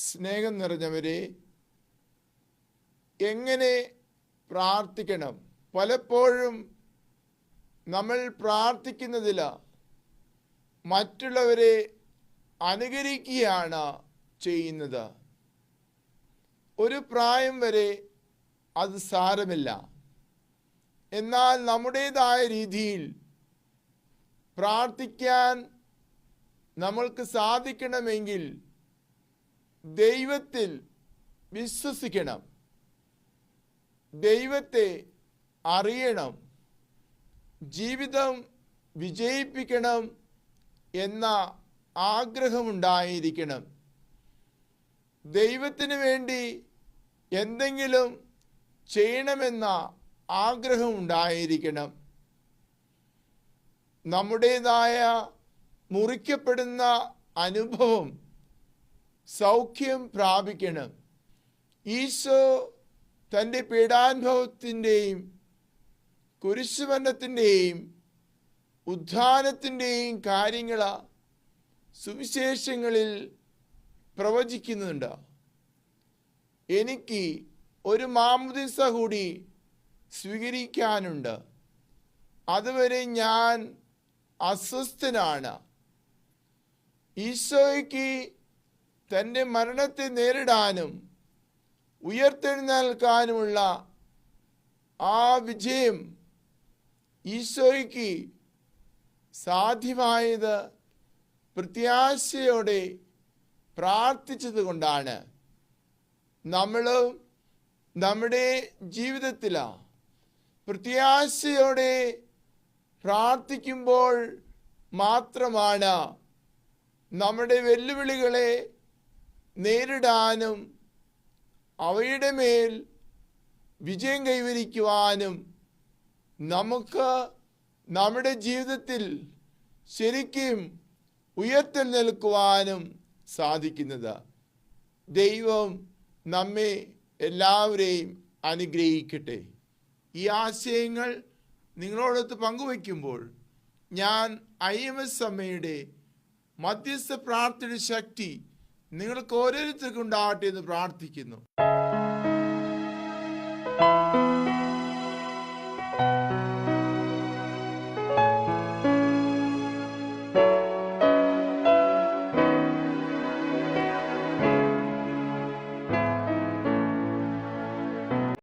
സ്നേഹം നിറഞ്ഞവരെ, എങ്ങനെ പ്രാർത്ഥിക്കണം? പലപ്പോഴും നമ്മൾ പ്രാർത്ഥിക്കുന്നതിൽ മറ്റുള്ളവരെ അനുകരിക്കുകയാണ് ചെയ്യുന്നത്. ഒരു പ്രായം വരെ അത് സാരമില്ല. എന്നാൽ നമ്മുടേതായ രീതിയിൽ പ്രാർത്ഥിക്കാൻ നമ്മൾക്ക് സാധിക്കണമെങ്കിൽ ദൈവത്തിൽ വിശ്വസിക്കണം, ദൈവത്തെ അറിയണം, ജീവിതം വിജയിപ്പിക്കണം എന്ന ആഗ്രഹമുണ്ടായിരിക്കണം. ദൈവത്തിന് വേണ്ടി എന്തെങ്കിലും ചെയ്യണമെന്ന ആഗ്രഹമുണ്ടായിരിക്കണം. നമ്മുടേതായ മുറിക്കപ്പെടുന്ന അനുഭവം സൗഖ്യം പ്രാപിക്കണം. ഈശോ തൻ്റെ പീഡാനുഭവത്തിൻ്റെയും കുരിശുമരണത്തിൻ്റെയും ഉത്ഥാനത്തിൻ്റെയും കാര്യങ്ങൾ സുവിശേഷങ്ങളിൽ പ്രവചിക്കുന്നുണ്ട്. എനിക്ക് ഒരു മാമോദീസ കൂടി സ്വീകരിക്കാനുണ്ട്, അതുവരെ ഞാൻ അസ്വസ്ഥനാണ്. ഈശോയ്ക്ക് തൻ്റെ മരണത്തെ നേരിടാനും ഉയർത്തെഴുന്നേൽക്കാനുമുള്ള ആ വിജയം ഈശോയ്ക്ക് സാധ്യമായത് പ്രത്യാശയോടെ പ്രാർത്ഥിച്ചത് കൊണ്ടാണ്. നമ്മളും നമ്മുടെ ജീവിതത്തിൽ പ്രത്യാശയോടെ പ്രാർത്ഥിക്കുമ്പോൾ മാത്രമാണ് നമ്മുടെ വെല്ലുവിളികളെ നേരിടാനും അവയുടെ മേൽ വിജയം കൈവരിക്കുവാനും നമുക്ക് നമ്മുടെ ജീവിതത്തിൽ ശരിക്കും ഉയർത്തെഴുന്നേൽക്കുവാനും സാധിക്കുന്നത്. ദൈവം നമ്മെ എല്ലാവരെയും അനുഗ്രഹിക്കട്ടെ. ഈ ആശയങ്ങൾ നിങ്ങളോടൊത്ത് പങ്കുവയ്ക്കുമ്പോൾ ഞാൻ IMS സഭയുടെ മധ്യസ്ഥ പ്രാർത്ഥനയുടെ ശക്തി നിങ്ങൾക്ക് ഓരോരുത്തർക്കും ഉണ്ടാകട്ടെ എന്ന് പ്രാർത്ഥിക്കുന്നു.